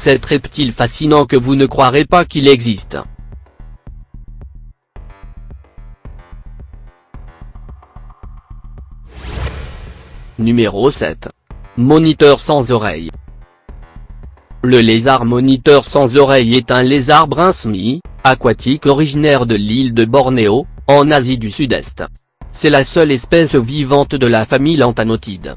cet reptile fascinant que vous ne croirez pas qu'il existe. Numéro 7. Moniteur sans oreille. Le lézard moniteur sans oreille est un lézard brun aquatique originaire de l'île de Bornéo, en Asie du Sud-Est. C'est la seule espèce vivante de la famille Lanthanotide.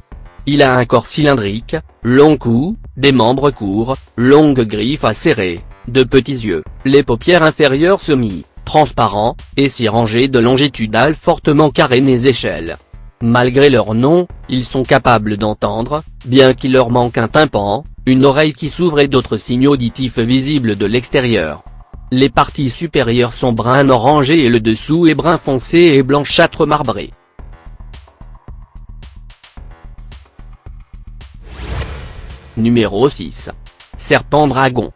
Il a un corps cylindrique, long cou, des membres courts, longues griffes acérées, de petits yeux, les paupières inférieures semi-transparents, et 6 rangées de longitudinales fortement carénées échelles. Malgré leur nom, ils sont capables d'entendre, bien qu'il leur manque un tympan, une oreille qui s'ouvre et d'autres signaux auditifs visibles de l'extérieur. Les parties supérieures sont brun orangé et le dessous est brun foncé et blanchâtre marbré. Numéro 6. Serpent dragon.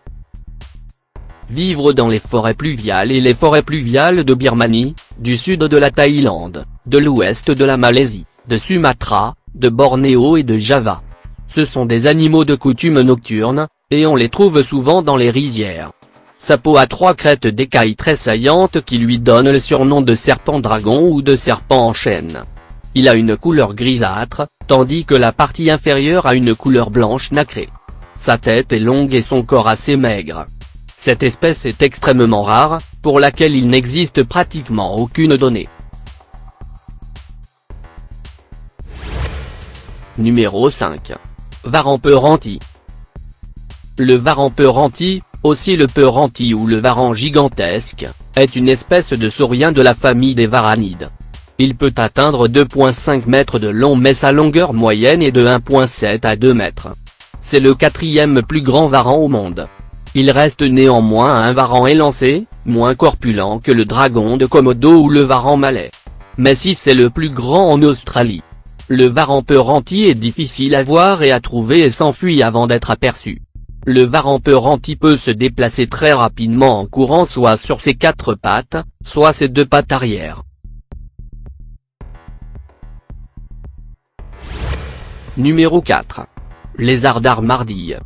Vivre dans les forêts pluviales et les forêts pluviales de Birmanie, du sud de la Thaïlande, de l'ouest de la Malaisie, de Sumatra, de Bornéo et de Java. Ce sont des animaux de coutume nocturne, et on les trouve souvent dans les rizières. Sa peau a 3 crêtes d'écailles très saillantes qui lui donnent le surnom de serpent dragon ou de serpent en chaîne. Il a une couleur grisâtre, tandis que la partie inférieure a une couleur blanche nacrée. Sa tête est longue et son corps assez maigre. Cette espèce est extrêmement rare, pour laquelle il n'existe pratiquement aucune donnée. Numéro 5. Varan peuranti. Le varan peuranti, aussi le peuranti ou le varan gigantesque, est une espèce de saurien de la famille des varanides. Il peut atteindre 2,5 mètres de long mais sa longueur moyenne est de 1,7 à 2 mètres. C'est le 4e plus grand varan au monde. Il reste néanmoins un varan élancé, moins corpulent que le dragon de Komodo ou le varan malais. Mais si c'est le plus grand en Australie. Le varan peuranti est difficile à voir et à trouver et s'enfuit avant d'être aperçu. Le varan peuranti peut se déplacer très rapidement en courant soit sur ses 4 pattes, soit ses 2 pattes arrière. Numéro 4. Lézard d'armardille.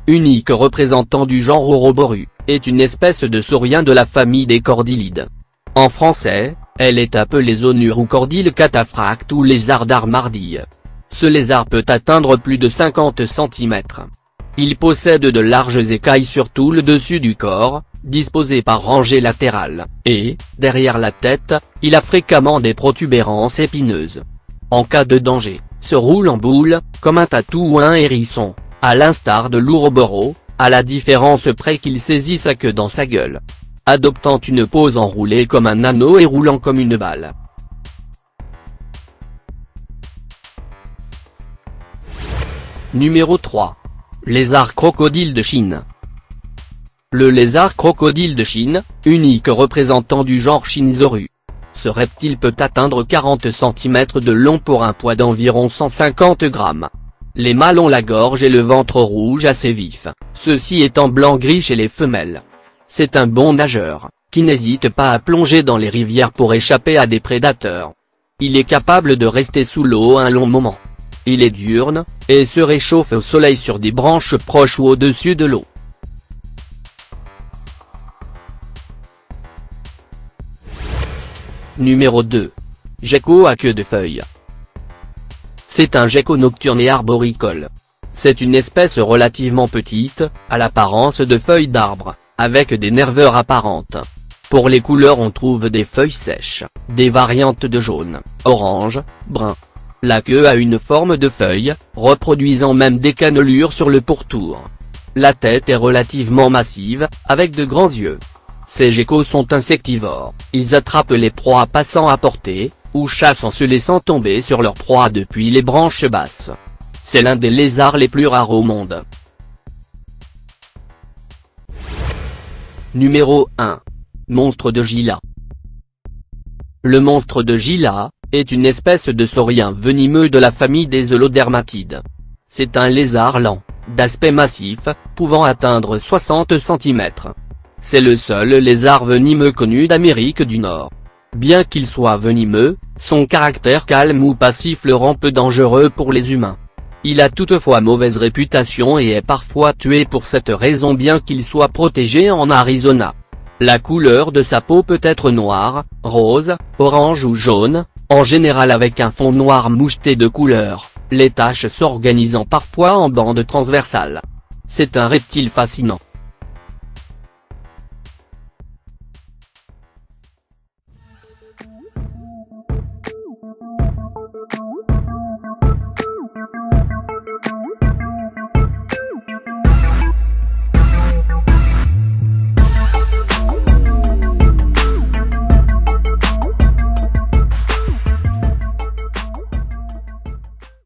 Unique représentant du genre Ouroboros, est une espèce de saurien de la famille des cordyllides. En français, elle est appelée zonure ou cordyle cataphracte ou lézard d'armardille. Ce lézard peut atteindre plus de 50 cm. Il possède de larges écailles sur tout le dessus du corps, disposées par rangées latérales, et, derrière la tête, il a fréquemment des protubérances épineuses. En cas de danger, se roule en boule, comme un tatou ou un hérisson, à l'instar de l'Ouroboros, à la différence près qu'il saisit sa queue dans sa gueule, adoptant une pose enroulée comme un anneau et roulant comme une balle. Numéro 3. Lézard crocodile de Chine. Le lézard crocodile de Chine, unique représentant du genre Shinzoru. Ce reptile peut atteindre 40 cm de long pour un poids d'environ 150 grammes. Les mâles ont la gorge et le ventre rouge assez vif, ceci étant blanc-gris chez les femelles. C'est un bon nageur, qui n'hésite pas à plonger dans les rivières pour échapper à des prédateurs. Il est capable de rester sous l'eau un long moment. Il est diurne, et se réchauffe au soleil sur des branches proches ou au-dessus de l'eau. Numéro 2. Gecko à queue de feuille. C'est un gecko nocturne et arboricole. C'est une espèce relativement petite, à l'apparence de feuilles d'arbre, avec des nervures apparentes. Pour les couleurs on trouve des feuilles sèches, des variantes de jaune, orange, brun. La queue a une forme de feuille, reproduisant même des cannelures sur le pourtour. La tête est relativement massive, avec de grands yeux. Ces geckos sont insectivores, ils attrapent les proies passant à portée, ou chassent en se laissant tomber sur leur proie depuis les branches basses. C'est l'un des lézards les plus rares au monde. Numéro 1. Monstre de Gila. Le monstre de Gila est une espèce de saurien venimeux de la famille des holodermatides. C'est un lézard lent, d'aspect massif, pouvant atteindre 60 cm. C'est le seul lézard venimeux connu d'Amérique du Nord. Bien qu'il soit venimeux, son caractère calme ou passif le rend peu dangereux pour les humains. Il a toutefois mauvaise réputation et est parfois tué pour cette raison bien qu'il soit protégé en Arizona. La couleur de sa peau peut être noire, rose, orange ou jaune, en général avec un fond noir moucheté de couleur, les taches s'organisant parfois en bandes transversales. C'est un reptile fascinant.